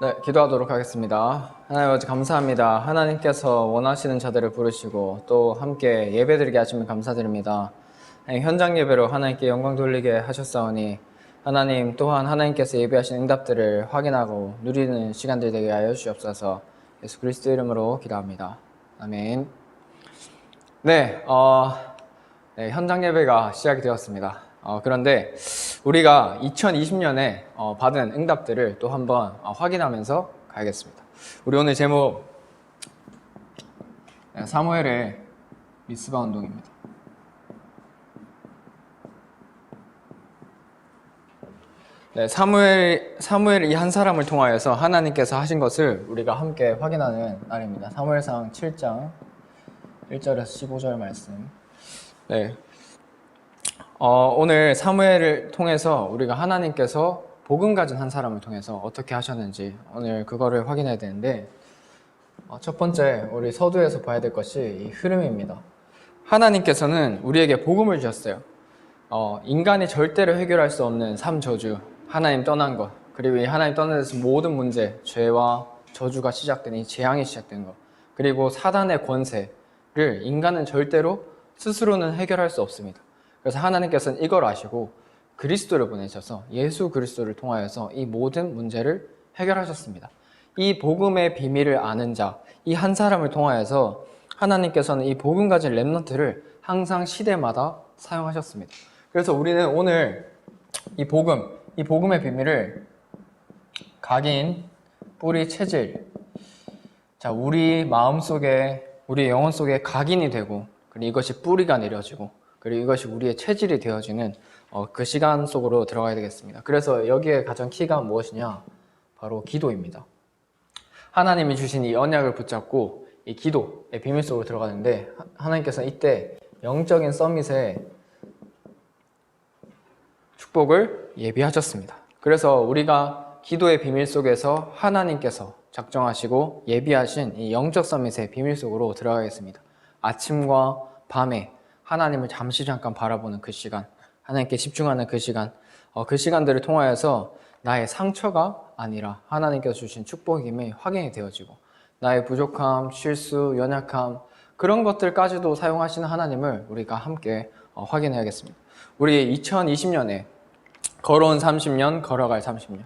네, 기도하도록 하겠습니다. 하나님 아버지 감사합니다. 하나님께서 원하시는 자들을 부르시고 또 함께 예배드리게 하시면 감사드립니다. 현장 예배로 하나님께 영광 돌리게 하셨사오니 하나님 또한 하나님께서 예배하신 응답들을 확인하고 누리는 시간들 되게 하여 주시옵소서. 예수 그리스도 이름으로 기도합니다. 아멘. 네, 현장 예배가 시작이 되었습니다. 그런데 우리가 2020년에 받은 응답들을 또 한번 확인하면서 가야겠습니다. 우리 오늘 제목 사무엘의 미스바 운동입니다. 네, 사무엘 이 한 사람을 통하여서 하나님께서 하신 것을 우리가 함께 확인하는 날입니다. 사무엘상 7장 1절에서 15절 말씀. 네. 오늘 사무엘을 통해서 우리가 하나님께서 복음 가진 한 사람을 통해서 어떻게 하셨는지 오늘 그거를 확인해야 되는데, 첫 번째 우리 서두에서 봐야 될 것이 이 흐름입니다. 하나님께서는 우리에게 복음을 주셨어요. 인간이 절대로 해결할 수 없는 삶 저주, 하나님 떠난 것, 그리고 이 하나님 떠난 데서 모든 문제, 죄와 저주가 시작된 이 재앙이 시작된 것, 그리고 사단의 권세를 인간은 절대로 스스로는 해결할 수 없습니다. 그래서 하나님께서는 이걸 아시고 그리스도를 보내셔서 예수 그리스도를 통하여서 이 모든 문제를 해결하셨습니다. 이 복음의 비밀을 아는 자, 이 한 사람을 통하여서 하나님께서는 이 복음 가진 렘넌트를 항상 시대마다 사용하셨습니다. 그래서 우리는 오늘 이 복음의 비밀을 각인, 뿌리, 체질, 자, 우리 마음속에, 우리 영혼 속에 각인이 되고, 그리고 이것이 뿌리가 내려지고, 그리고 이것이 우리의 체질이 되어지는 그 시간 속으로 들어가야 되겠습니다. 그래서 여기에 가장 키가 무엇이냐? 바로 기도입니다. 하나님이 주신 이 언약을 붙잡고 이 기도의 비밀 속으로 들어가는데, 하나님께서 이때 영적인 서밋의 축복을 예비하셨습니다. 그래서 우리가 기도의 비밀 속에서 하나님께서 작정하시고 예비하신 이 영적 서밋의 비밀 속으로 들어가겠습니다. 아침과 밤에 하나님을 잠깐 바라보는 그 시간, 하나님께 집중하는 그 시간, 그 시간들을 통하여서 나의 상처가 아니라 하나님께서 주신 축복임이 확인이 되어지고, 나의 부족함, 실수, 연약함, 그런 것들까지도 사용하시는 하나님을 우리가 함께 확인해야겠습니다. 우리 2020년에 걸어온 30년, 걸어갈 30년,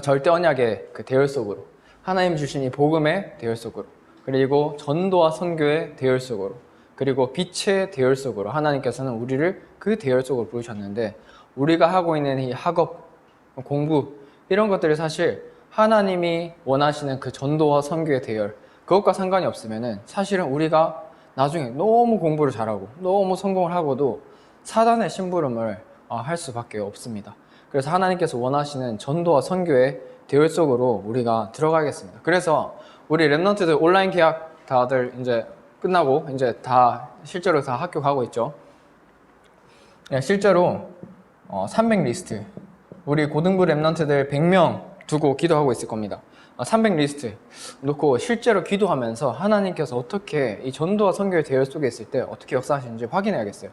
절대 언약의 그 대열 속으로, 하나님 주신 이 복음의 대열 속으로, 그리고 전도와 선교의 대열 속으로, 그리고 빛의 대열 속으로 하나님께서는 우리를 그 대열 속으로 부르셨는데, 우리가 하고 있는 이 학업, 공부, 이런 것들이 사실 하나님이 원하시는 그 전도와 선교의 대열, 그것과 상관이 없으면은 사실은 우리가 나중에 너무 공부를 잘하고 너무 성공을 하고도 사단의 심부름을 할 수밖에 없습니다. 그래서 하나님께서 원하시는 전도와 선교의 대열 속으로 우리가 들어가겠습니다. 그래서 우리 렘넌트들 온라인 계약 다들 이제 끝나고 이제 다 실제로 다 학교 가고 있죠. 실제로 300 리스트, 우리 고등부 렘넌트들 100명 두고 기도하고 있을 겁니다. 300 리스트 놓고 실제로 기도하면서 하나님께서 어떻게 이 전도와 선교의 대열 속에 있을 때 어떻게 역사하시는지 확인해야겠어요.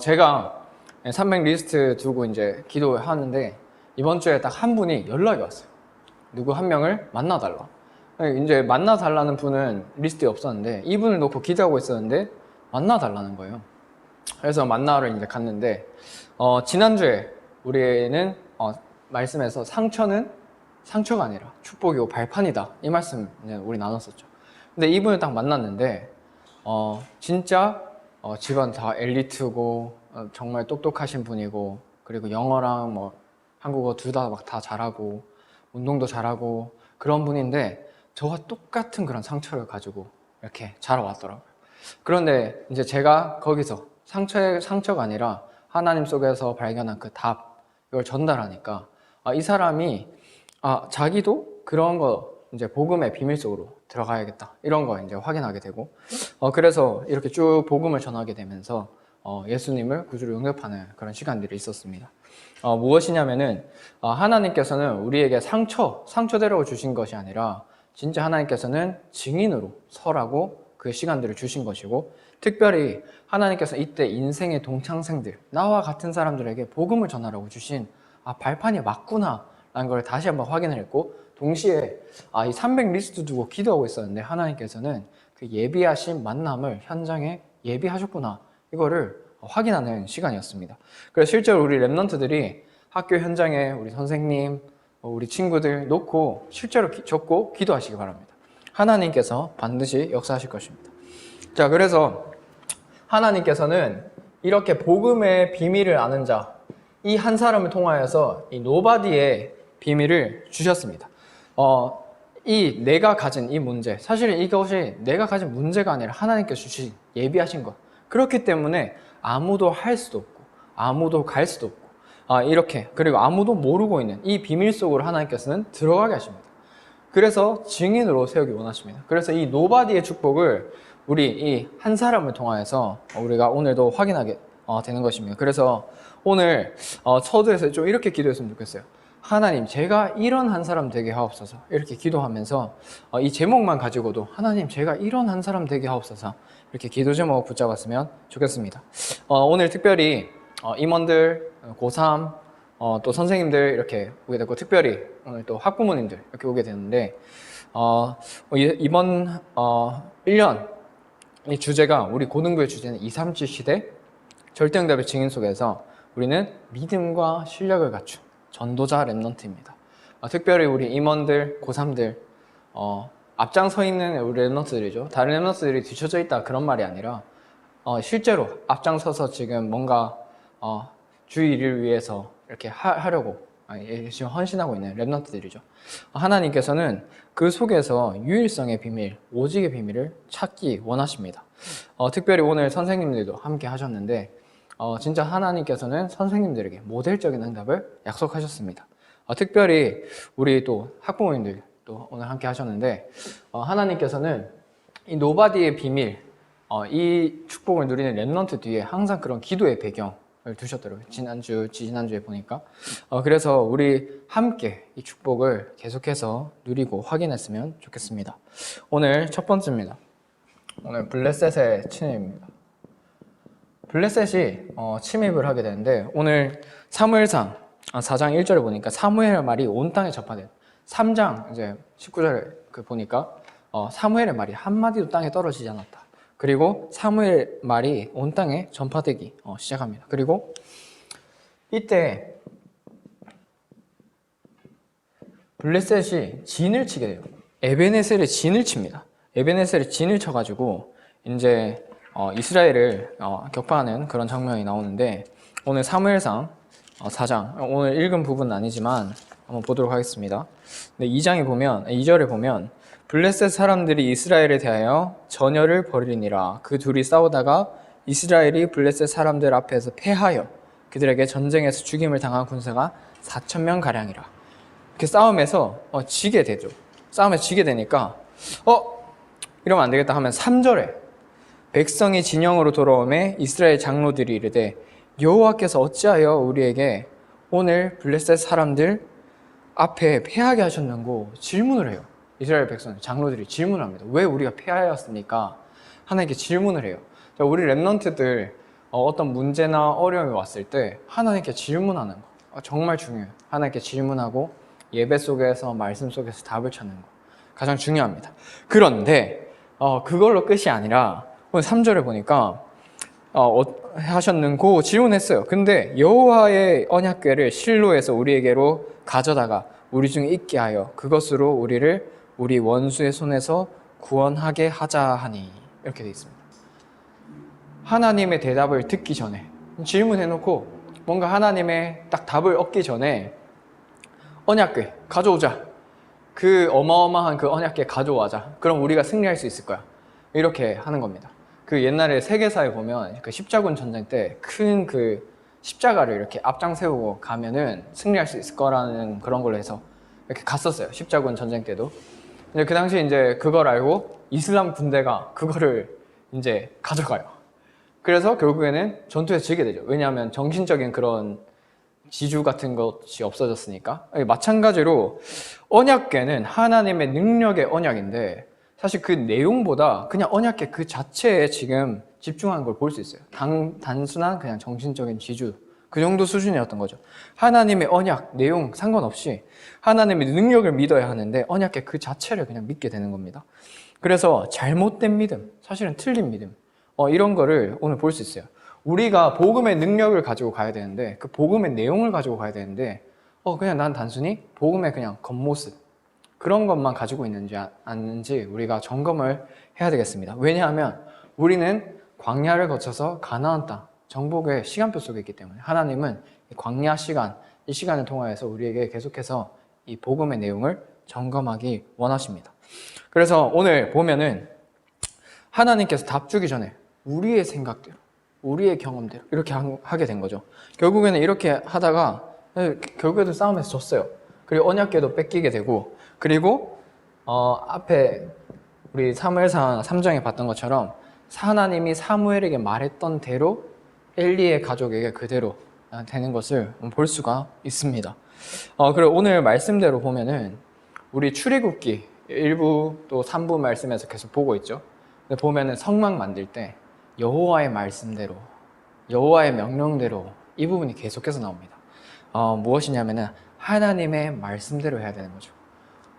제가 300 리스트 두고 이제 기도하는데 이번 주에 딱 한 분이 연락이 왔어요. 누구 한 명을 만나달라. 이제 만나달라는 분은 리스트에 없었는데 이분을 놓고 기도하고 있었는데 만나달라는 거예요. 그래서 만나러 이제 갔는데 지난주에 우리는 말씀에서 상처는 상처가 아니라 축복이고 발판이다, 이 말씀 이제 우리 나눴었죠. 근데 이분을 딱 만났는데 진짜 집안 다 엘리트고 정말 똑똑하신 분이고, 그리고 영어랑 뭐 한국어 둘 다 막 다 잘하고 운동도 잘하고 그런 분인데 저와 똑같은 그런 상처를 가지고 이렇게 자라왔더라고요. 그런데 이제 제가 거기서 상처가 아니라 하나님 속에서 발견한 그 답, 이걸 전달하니까 이 사람이 자기도 그런 거 이제 복음의 비밀 속으로 들어가야겠다, 이런 거 이제 확인하게 되고, 그래서 이렇게 쭉 복음을 전하게 되면서 예수님을 구주로 영접하는 그런 시간들이 있었습니다. 무엇이냐면은 하나님께서는 우리에게 상처대로 주신 것이 아니라 진짜 하나님께서는 증인으로 서라고 그 시간들을 주신 것이고, 특별히 하나님께서 이때 인생의 동창생들, 나와 같은 사람들에게 복음을 전하라고 주신 발판이 맞구나 라는 걸 다시 한번 확인을 했고, 동시에 이 300 리스트 두고 기도하고 있었는데 하나님께서는 그 예비하신 만남을 현장에 예비하셨구나, 이거를 확인하는 시간이었습니다. 그래서 실제로 우리 랩런트들이 학교 현장에 우리 선생님, 우리 친구들 놓고 실제로 적고 기도하시기 바랍니다. 하나님께서 반드시 역사하실 것입니다. 자, 그래서 하나님께서는 이렇게 복음의 비밀을 아는 자, 이 한 사람을 통하여서 이 노바디의 비밀을 주셨습니다. 이 내가 가진 이 문제, 사실 이것이 내가 가진 문제가 아니라 하나님께서 주신 예비하신 것. 그렇기 때문에 아무도 할 수도 없고 아무도 갈 수도 없고 이렇게, 그리고 아무도 모르고 있는 이 비밀 속으로 하나님께서는 들어가게 하십니다. 그래서 증인으로 세우기 원하십니다. 그래서 이 노바디의 축복을 우리 이 한 사람을 통하여서 우리가 오늘도 확인하게 되는 것입니다. 그래서 오늘 서두에서 좀 이렇게 기도했으면 좋겠어요. 하나님, 제가 이런 한 사람 되게 하옵소서. 이렇게 기도하면서 이 제목만 가지고도 하나님, 제가 이런 한 사람 되게 하옵소서, 이렇게 기도 제목 붙잡았으면 좋겠습니다. 오늘 특별히 임원들, 고3, 또 선생님들 이렇게 오게 되고, 특별히 오늘 또 학부모님들 이렇게 오게 되는데, 이번 1년 이 주제가, 우리 고등부의 주제는 237 시대 절대응답의 증인 속에서 우리는 믿음과 실력을 갖춘 전도자 랩넌트입니다. 특별히 우리 임원들, 고3들 앞장서 있는 우리 랩넌트들이죠. 다른 랩넌트들이 뒤쳐져 있다, 그런 말이 아니라 실제로 앞장서서 지금 뭔가 주의 일을 위해서 이렇게 하려고 지금 헌신하고 있는 랩넌트들이죠. 하나님께서는 그 속에서 유일성의 비밀, 오직의 비밀을 찾기 원하십니다. 특별히 오늘 선생님들도 함께 하셨는데 진짜 하나님께서는 선생님들에게 모델적인 응답을 약속하셨습니다. 특별히 우리 또 학부모님들 또 오늘 함께 하셨는데 하나님께서는 이 노바디의 비밀, 이 축복을 누리는 랩넌트 뒤에 항상 그런 기도의 배경을 두셨더라고요. 지난주에 보니까. 그래서 우리 함께 이 축복을 계속해서 누리고 확인했으면 좋겠습니다. 오늘 첫 번째입니다. 오늘 블레셋의 침입입니다. 블레셋이 침입을 하게 되는데, 오늘 사무엘상 4장 1절을 보니까 사무엘의 말이 온 땅에 전파된, 3장 이제 19절을 보니까 사무엘의 말이 한마디도 땅에 떨어지지 않았다. 그리고 사무엘의 말이 온 땅에 전파되기 시작합니다. 그리고 이때 블레셋이 진을 치게 돼요. 에베네셀의 진을 칩니다. 에베네셀의 진을 쳐가지고 이제 이스라엘을 격파하는 그런 장면이 나오는데, 오늘 사무엘상 4장, 오늘 읽은 부분은 아니지만 한번 보도록 하겠습니다. 2절에 보면 블레셋 사람들이 이스라엘에 대하여 전열을 벌이니라. 그 둘이 싸우다가 이스라엘이 블레셋 사람들 앞에서 패하여 그들에게 전쟁에서 죽임을 당한 군사가 4,000명 가량이라. 이렇게 싸움에서 지게 되죠. 싸움에서 지게 되니까 이러면 안 되겠다 하면 3절에 백성이 진영으로 돌아오매 이스라엘 장로들이 이르되 여호와께서 어찌하여 우리에게 오늘 블레셋 사람들 앞에 패하게 하셨는고 질문을 해요. 이스라엘 백성 장로들이 질문을 합니다. 왜 우리가 패하였습니까? 하나님께 질문을 해요. 우리 랩넌트들 어떤 문제나 어려움이 왔을 때 하나님께 질문하는 거 정말 중요해요. 하나님께 질문하고 예배 속에서, 말씀 속에서 답을 찾는 거 가장 중요합니다. 그런데 그걸로 끝이 아니라 오늘 3절에 보니까 하셨는고 질문했어요. 근데 여호와의 언약궤를 실로에서 우리에게로 가져다가 우리 중에 있게 하여 그것으로 우리를 우리 원수의 손에서 구원하게 하자 하니, 이렇게 되어 있습니다. 하나님의 대답을 듣기 전에 질문해놓고 뭔가 하나님의 딱 답을 얻기 전에 언약궤 가져오자, 그 어마어마한 그 언약궤 가져와자, 그럼 우리가 승리할 수 있을 거야, 이렇게 하는 겁니다. 그 옛날에 세계사에 보면 그 십자군 전쟁 때 큰 그 십자가를 이렇게 앞장 세우고 가면은 승리할 수 있을 거라는 그런 걸로 해서 이렇게 갔었어요. 십자군 전쟁 때도. 근데 그 당시에 이제 그걸 알고 이슬람 군대가 그거를 이제 가져가요. 그래서 결국에는 전투에서 지게 되죠. 왜냐하면 정신적인 그런 지주 같은 것이 없어졌으니까. 마찬가지로 언약궤는 하나님의 능력의 언약인데 사실 그 내용보다 그냥 언약궤 그 자체에 지금 집중하는 걸 볼 수 있어요. 단순한 그냥 정신적인 지주가 그 정도 수준이었던 거죠. 하나님의 언약, 내용 상관없이 하나님의 능력을 믿어야 하는데 언약의 그 자체를 그냥 믿게 되는 겁니다. 그래서 잘못된 믿음, 사실은 틀린 믿음, 이런 거를 오늘 볼 수 있어요. 우리가 복음의 능력을 가지고 가야 되는데, 그 복음의 내용을 가지고 가야 되는데, 그냥 난 단순히 복음의 그냥 겉모습, 그런 것만 가지고 있는지 아닌지 우리가 점검을 해야 되겠습니다. 왜냐하면 우리는 광야를 거쳐서 가나안 땅, 정복의 시간표 속에 있기 때문에 하나님은 이 광야 시간, 이 시간을 통하여서 우리에게 계속해서 이 복음의 내용을 점검하기 원하십니다. 그래서 오늘 보면은 하나님께서 답 주기 전에 우리의 생각대로, 우리의 경험대로 이렇게 하게 된 거죠. 결국에는 이렇게 하다가 결국에도 싸움에서 졌어요. 그리고 언약궤도 뺏기게 되고, 그리고 앞에 우리 사무엘상 3장에 봤던 것처럼 하나님이 사무엘에게 말했던 대로 엘리의 가족에게 그대로 되는 것을 볼 수가 있습니다. 그리고 오늘 말씀대로 보면은 우리 출애굽기 1부 또 3부 말씀에서 계속 보고 있죠. 근데 보면은 성막 만들 때 여호와의 말씀대로, 여호와의 명령대로 이 부분이 계속해서 나옵니다. 무엇이냐면은 하나님의 말씀대로 해야 되는 거죠.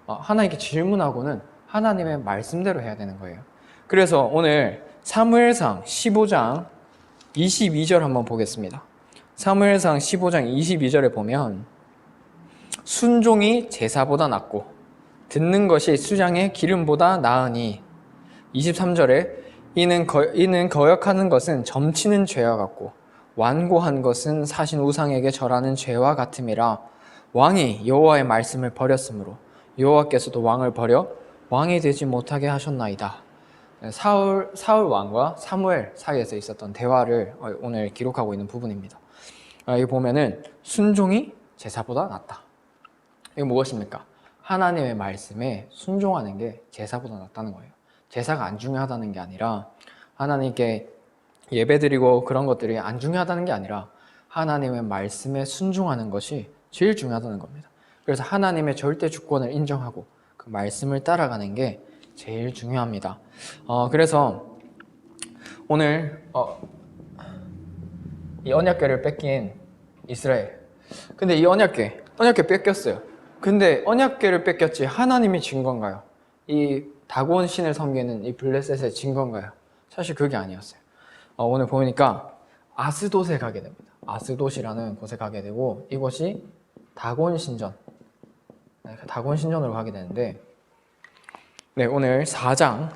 하나님께 질문하고는 하나님의 말씀대로 해야 되는 거예요. 그래서 오늘 사무엘상 15장 22절 한번 보겠습니다. 사무엘상 15장 22절에 보면 순종이 제사보다 낫고 듣는 것이 수장의 기름보다 나으니, 23절에 이는 거역하는 것은 점치는 죄와 같고 완고한 것은 사신 우상에게 절하는 죄와 같음이라. 왕이 여호와의 말씀을 버렸으므로 여호와께서도 왕을 버려 왕이 되지 못하게 하셨나이다. 사울 왕과 사무엘 사이에서 있었던 대화를 오늘 기록하고 있는 부분입니다. 여기 보면은 순종이 제사보다 낫다. 이게 무엇입니까? 하나님의 말씀에 순종하는 게 제사보다 낫다는 거예요. 제사가 안 중요하다는 게 아니라, 하나님께 예배드리고 그런 것들이 안 중요하다는 게 아니라 하나님의 말씀에 순종하는 것이 제일 중요하다는 겁니다. 그래서 하나님의 절대 주권을 인정하고 그 말씀을 따라가는 게 제일 중요합니다. 그래서 오늘 이 언약궤를 뺏긴 이스라엘, 근데 이 언약궤 뺏겼어요. 근데 언약궤를 뺏겼지 하나님이 진 건가요? 이 다곤 신을 섬기는 이 블레셋의 진 건가요? 사실 그게 아니었어요. 오늘 보니까 아스돗에 가게 됩니다. 아스돗이라는 곳에 가게 되고, 이곳이 다곤 신전, 다곤 신전으로 가게 되는데, 오늘 5장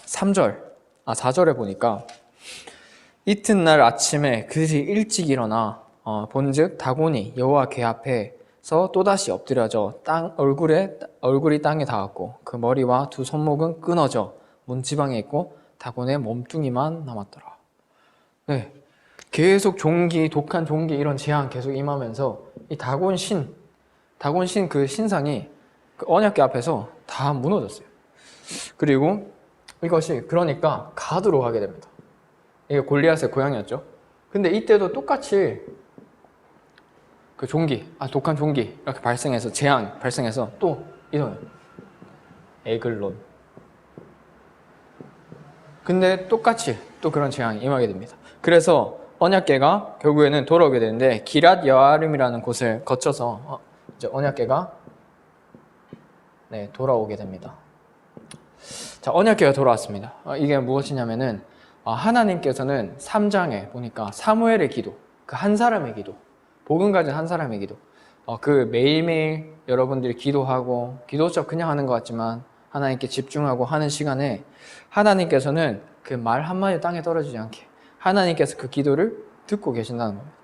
3절, 4절에 보니까 이튿날 아침에 그들이 일찍 일어나 본즉 다곤이 여호와 궤 앞에서 또다시 엎드려져 얼굴이 땅에 닿았고 그 머리와 두 손목은 끊어져 문지방에 있고 다곤의 몸뚱이만 남았더라. 계속 종기, 독한 종기, 이런 재앙 계속 임하면서 이 다곤 신 그 신상이 그 언약궤 앞에서 다 무너졌어요. 그리고 이것이 그러니까 가드로 가게 됩니다. 이게 골리앗의 고향이었죠. 근데 이때도 똑같이 그 독한 종기 이렇게 발생해서, 재앙 발생해서 또 이동해요. 에글론. 근데 똑같이 또 그런 재앙이 임하게 됩니다. 그래서 언약궤가 결국에는 돌아오게 되는데, 기랏 여아림이라는 곳을 거쳐서 이제 언약궤가 돌아오게 됩니다. 자, 언약궤가 돌아왔습니다. 이게 무엇이냐면은 하나님께서는 3장에 보니까 사무엘의 기도, 그 한 사람의 기도, 복음 가진 한 사람의 기도, 그 매일매일 여러분들이 기도하고 기도 수업 그냥 하는 것 같지만 하나님께 집중하고 하는 시간에 하나님께서는 그 말 한마디 땅에 떨어지지 않게 하나님께서 그 기도를 듣고 계신다는 겁니다.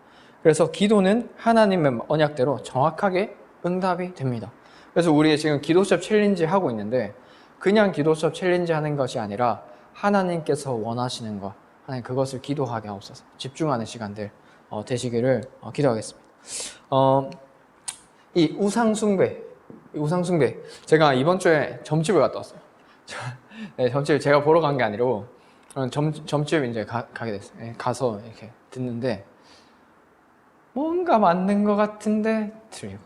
그래서 기도는 하나님의 언약대로 정확하게 응답이 됩니다. 그래서 우리 지금 기도 수업 챌린지 하고 있는데, 그냥 기도 수업 챌린지 하는 것이 아니라 하나님께서 원하시는 것, 하나님 그것을 기도하게 하옵소서, 집중하는 시간들 되시기를 기도하겠습니다. 이 우상숭배, 제가 이번 주에 점집을 갔다 왔어요. 점집을 제가 보러 간 게 아니고 점집에 이제 가게 됐어요. 가서 이렇게 듣는데 뭔가 맞는 것 같은데 틀리고,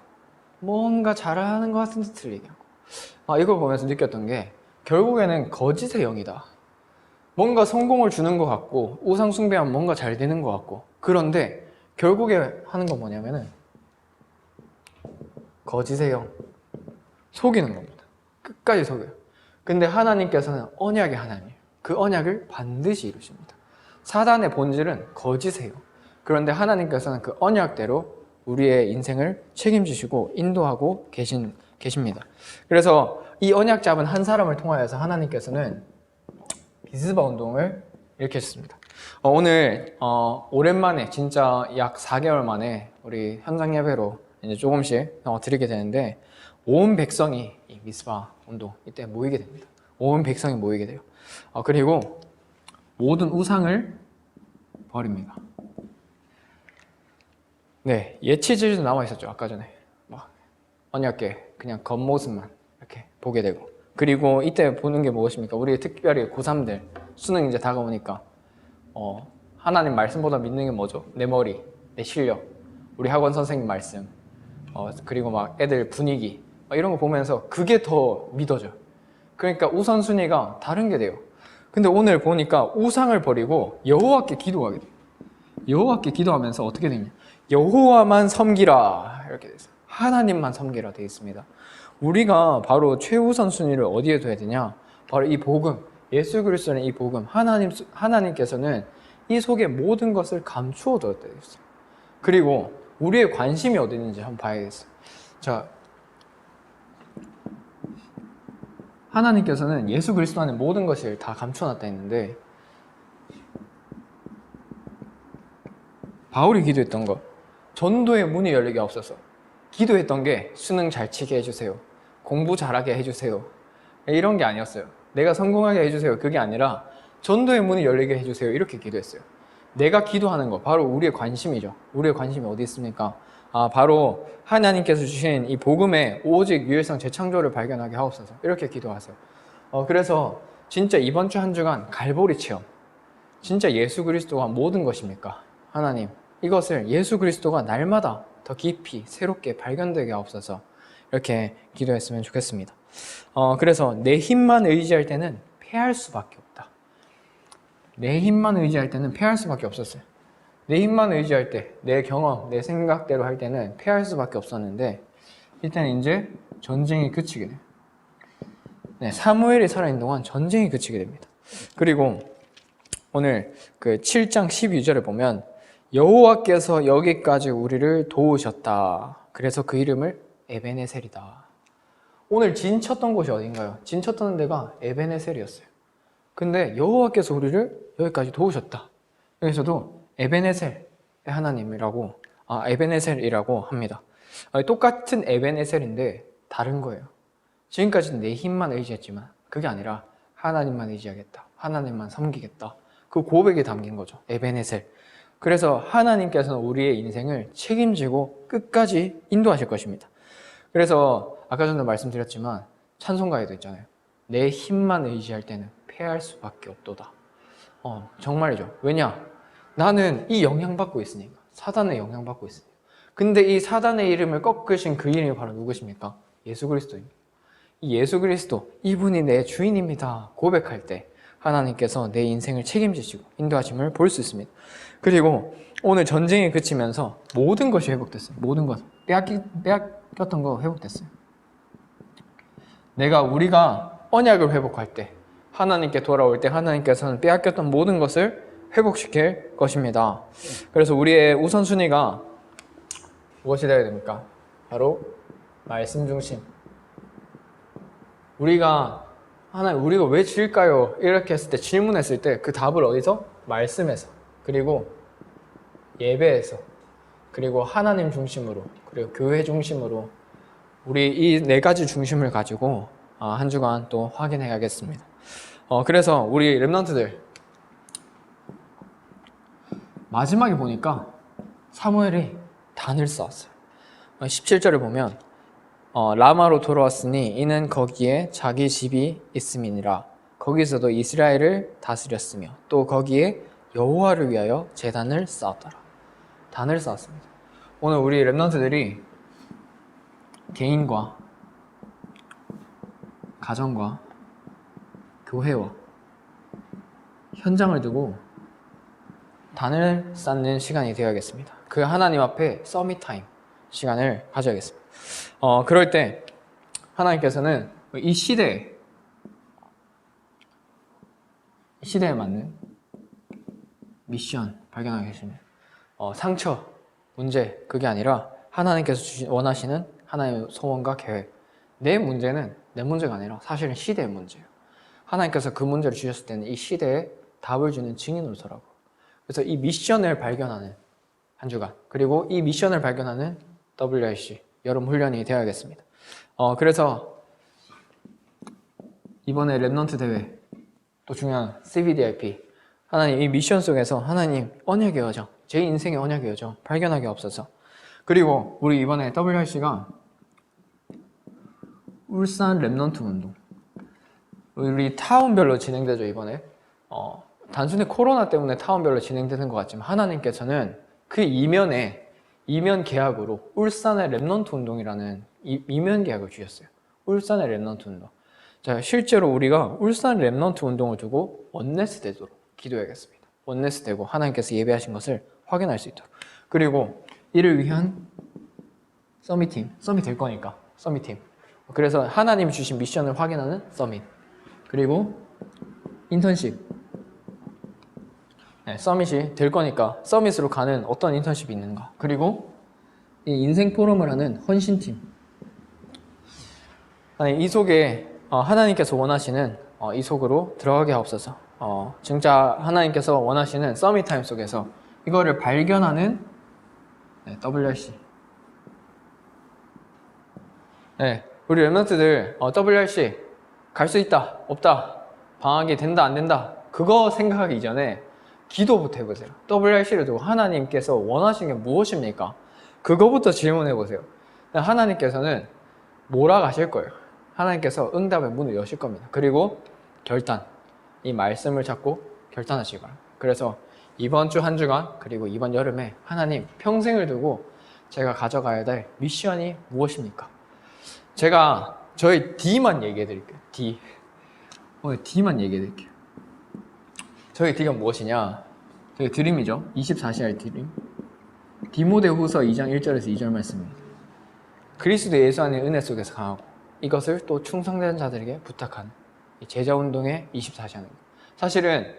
뭔가 잘하는 것 같은데 틀리게 하고, 이걸 보면서 느꼈던 게 결국에는 거짓의 영이다. 뭔가 성공을 주는 것 같고 우상 숭배하면 뭔가 잘 되는 것 같고, 그런데 결국에 하는 건 뭐냐면은 거짓의 영, 속이는 겁니다. 끝까지 속여요. 근데 하나님께서는 언약의 하나님이에요. 그 언약을 반드시 이루십니다. 사단의 본질은 거짓이에요. 그런데 하나님께서는 그 언약대로 우리의 인생을 책임지시고 인도하고 계십니다. 그래서 이 언약 잡은 한 사람을 통하여서 하나님께서는 비스바 운동을 일으켰습니다. 오늘 오랜만에 진짜 약 4개월 만에 우리 현장 예배로 이제 조금씩 드리게 되는데, 온 백성이 이 미스바 운동 이때 모이게 됩니다. 온 백성이 모이게 돼요. 그리고 모든 우상을 버립니다. 네, 예치질도 남아 있었죠. 아까 전에 막 언약궤 그냥 겉모습만 이렇게 보게 되고, 그리고 이때 보는 게 무엇입니까? 우리 특별히 고3들 수능 이제 다가오니까 하나님 말씀보다 믿는 게 뭐죠? 내 머리, 내 실력, 우리 학원 선생님 말씀, 그리고 막 애들 분위기 이런 거 보면서 그게 더 믿어져요. 그러니까 우선순위가 다른 게 돼요. 근데 오늘 보니까 우상을 버리고 여호와께 기도하게 돼요. 여호와께 기도하면서 어떻게 되냐? 여호와만 섬기라 이렇게 돼 있어요. 하나님만 섬기라 되어 있습니다. 우리가 바로 최우선 순위를 어디에 둬야 되냐? 바로 이 복음, 예수 그리스도는 이 복음, 하나님께서는 이 속에 모든 것을 감추어 뒀다 되어 있어요. 그리고 우리의 관심이 어디 있는지 한번 봐야겠어요. 자, 하나님께서는 예수 그리스도 안에 모든 것을 다 감춰놨다 했는데, 바울이 기도했던 거, 전도의 문이 열리게 없어서 기도했던 게 수능 잘 치게 해주세요, 공부 잘하게 해주세요, 이런 게 아니었어요. 내가 성공하게 해주세요, 그게 아니라 전도의 문이 열리게 해주세요, 이렇게 기도했어요. 내가 기도하는 거 바로 우리의 관심이죠. 우리의 관심이 어디 있습니까? 바로 하나님께서 주신 이 복음에 오직 유일성 재창조를 발견하게 하옵소서, 이렇게 기도하세요. 그래서 진짜 이번 주 한 주간 갈보리 체험, 진짜 예수 그리스도가 모든 것입니까? 하나님, 이것을 예수 그리스도가 날마다 더 깊이 새롭게 발견되게 하옵소서, 이렇게 기도했으면 좋겠습니다. 그래서 내 힘만 의지할 때는 패할 수밖에 없다. 내 힘만 의지할 때는 패할 수밖에 없었어요. 내 힘만 의지할 때, 내 경험, 내 생각대로 할 때는 패할 수밖에 없었는데, 일단 이제 전쟁이 그치게 돼요. 네, 사무엘이 살아있는 동안 전쟁이 그치게 됩니다. 그리고 오늘 그 7장 12절에 보면 여호와께서 여기까지 우리를 도우셨다. 그래서 그 이름을 에베네셀이다. 오늘 진쳤던 곳이 어딘가요? 진쳤던 데가 에베네셀이었어요. 근데 여호와께서 우리를 여기까지 도우셨다. 여기서도 에베네셀의 하나님이라고, 에베네셀이라고 합니다. 똑같은 에베네셀인데 다른 거예요. 지금까지는 내 힘만 의지했지만 그게 아니라 하나님만 의지하겠다, 하나님만 섬기겠다, 그 고백이 담긴 거죠. 에베네셀. 그래서 하나님께서는 우리의 인생을 책임지고 끝까지 인도하실 것입니다. 그래서 아까 전에 말씀드렸지만 찬송가에도 있잖아요. 내 힘만 의지할 때는 패할 수밖에 없도다. 정말이죠. 왜냐? 나는 이 영향받고 있으니까. 사단의 영향받고 있으니까. 근데 이 사단의 이름을 꺾으신 그 이름이 바로 누구십니까? 예수 그리스도입니다. 이 예수 그리스도, 이분이 내 주인입니다 고백할 때 하나님께서 내 인생을 책임지시고 인도하심을 볼 수 있습니다. 그리고 오늘 전쟁이 그치면서 모든 것이 회복됐어요. 모든 것. 빼앗겼던 거 회복됐어요. 우리가 언약을 회복할 때, 하나님께 돌아올 때 하나님께서는 빼앗겼던 모든 것을 회복시킬 것입니다. 그래서 우리의 우선순위가 무엇이 되어야 됩니까? 바로 말씀 중심. 우리가 왜 질까요? 이렇게 했을 때, 질문했을 때 그 답을 어디서? 말씀에서, 그리고 예배에서, 그리고 하나님 중심으로, 그리고 교회 중심으로, 우리 이 네 가지 중심을 가지고 한 주간 또 확인해야겠습니다. 그래서 우리 렘넌트들 마지막에 보니까 사무엘이 단을 쌓았어요. 17절을 보면 라마로 돌아왔으니 이는 거기에 자기 집이 있음이니라. 거기서도 이스라엘을 다스렸으며 또 거기에 여호와를 위하여 제단을 쌓았더라. 단을 쌓았습니다. 오늘 우리 렘넌트들이 개인과 가정과 교회와 현장을 두고 단을 쌓는 시간이 되어야겠습니다. 그 하나님 앞에 서밋 타임 시간을 가져야겠습니다. 그럴 때 하나님께서는 이 시대에 맞는 미션 발견하게 하시면 상처, 문제 그게 아니라 하나님께서 원하시는 하나님의 소원과 계획. 내 문제는 내 문제가 아니라 사실은 시대의 문제예요. 하나님께서 그 문제를 주셨을 때는 이 시대에 답을 주는 증인으로 서라고. 그래서 이 미션을 발견하는 한 주간, 그리고 이 미션을 발견하는 WRC 여름 훈련이 되어야겠습니다. 그래서 이번에 랩넌트 대회 또 중요한 CVDIP, 하나님 이 미션 속에서 하나님 언약의 여정, 제 인생의 언약의 여정 발견하게 없어서. 그리고 우리 이번에 WRC가 울산 랩넌트 운동, 우리 타운별로 진행되죠. 이번에 단순히 코로나 때문에 타운별로 진행되는 것 같지만 하나님께서는 그 이면 계약으로 울산의 랩넌트 운동이라는 이면 계약을 주셨어요. 울산의 랩넌트 운동. 자, 실제로 우리가 울산 랩넌트 운동을 두고 원네스 되도록 기도해야겠습니다. 원네스 되고 하나님께서 예배하신 것을 확인할 수 있도록. 그리고 이를 위한 서밋팀, 서밋 될 거니까 서밋팀. 그래서 하나님이 주신 미션을 확인하는 서밋. 그리고 인턴십. 네, 서밋이 될 거니까 서밋으로 가는 어떤 인턴십이 있는가. 그리고 이 인생 포럼을 하는 헌신팀. 아니, 이 속에 하나님께서 원하시는 이 속으로 들어가게 하옵소서. 진짜 하나님께서 원하시는 서밋 타임 속에서 이거를 발견하는 WRC. 네, 우리 랩런트들 WRC 갈 수 있다, 없다, 방학이 된다, 안 된다, 그거 생각하기 이전에 기도부터 해보세요. WRC를 두고 하나님께서 원하시는 게 무엇입니까? 그거부터 질문해보세요. 하나님께서는 몰아가실 거예요. 하나님께서 응답의 문을 여실 겁니다. 그리고 결단, 이 말씀을 잡고 결단하시기 바랍니다. 그래서 이번 주 한 주간, 그리고 이번 여름에 하나님 평생을 두고 제가 가져가야 될 미션이 무엇입니까? 제가 저희 D만 얘기해 드릴게요. D. 오늘 D만 얘기해 드릴게요. 저희 D가 무엇이냐? 저희 드림이죠. 24시할 드림. 디모데후서 2장 1절에서 2절 말씀입니다. 그리스도 예수 안의 은혜 속에서 강하고 이것을 또 충성된 자들에게 부탁하는 제자운동의 24시 하는 거. 사실은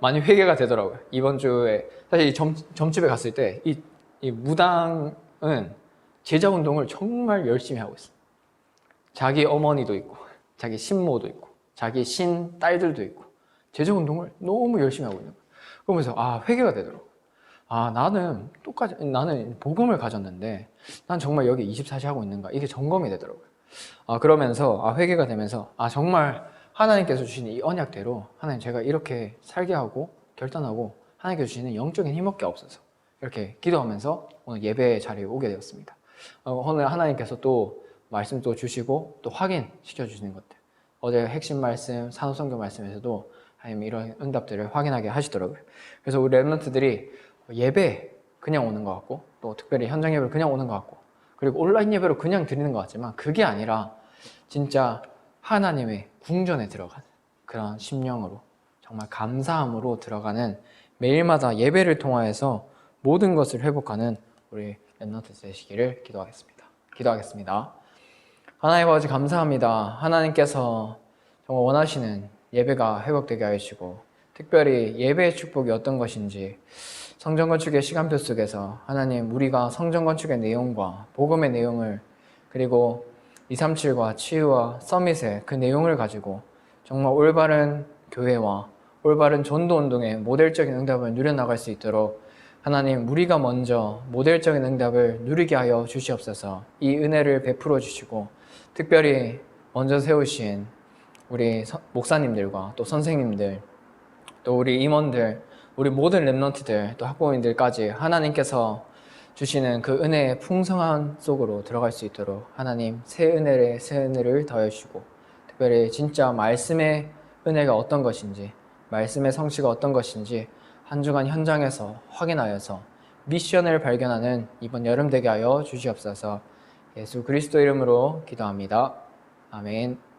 많이 회개가 되더라고요. 이번 주에 사실 이 점집에 갔을 때 이 무당은 제자운동을 정말 열심히 하고 있어요. 자기 어머니도 있고 자기 신모도 있고 자기 신딸들도 있고 제자운동을 너무 열심히 하고 있는 거예요. 그러면서 회개가 되더라고요. 나는 복음을 가졌는데 난 정말 여기 24시 하고 있는가, 이게 점검이 되더라고요. 그러면서 회개가 되면서 정말 하나님께서 주시는 이 언약대로 하나님 제가 이렇게 살게 하고 결단하고 하나님께서 주시는 영적인 힘밖에 없어서 이렇게 기도하면서 오늘 예배 자리에 오게 되었습니다. 오늘 하나님께서 또 말씀 또 주시고 또 확인시켜 주시는 것들, 어제 핵심 말씀 산호성경 말씀에서도 하나님 이런 응답들을 확인하게 하시더라고요. 그래서 우리 랩런트들이 예배 그냥 오는 것 같고 또 특별히 현장 예배로 그냥 오는 것 같고 그리고 온라인 예배로 그냥 드리는 것 같지만 그게 아니라 진짜 하나님의 궁전에 들어가는 그런 심령으로 정말 감사함으로 들어가는 매일마다 예배를 통하여서 모든 것을 회복하는 우리 랩런트 되시기를 기도하겠습니다. 하나님 아버지 감사합니다. 하나님께서 정말 원하시는 예배가 회복되게 하시고 특별히 예배의 축복이 어떤 것인지 성전 건축의 시간표 속에서 하나님 우리가 성전 건축의 내용과 복음의 내용을 그리고 237과 치유와 서밋의 그 내용을 가지고 정말 올바른 교회와 올바른 전도운동의 모델적인 응답을 누려나갈 수 있도록 하나님 우리가 먼저 모델적인 응답을 누리게 하여 주시옵소서. 이 은혜를 베풀어 주시고 특별히 먼저 세우신 우리 목사님들과 또 선생님들 또 우리 임원들 우리 모든 랩런트들 또 학부모님들까지 하나님께서 주시는 그 은혜의 풍성한 속으로 들어갈 수 있도록 하나님 새 은혜를 더해주시고 특별히 진짜 말씀의 은혜가 어떤 것인지 말씀의 성취가 어떤 것인지 한 주간 현장에서 확인하여서 미션을 발견하는 이번 여름 되게 하여 주시옵소서. 예수 그리스도 이름으로 기도합니다. 아멘.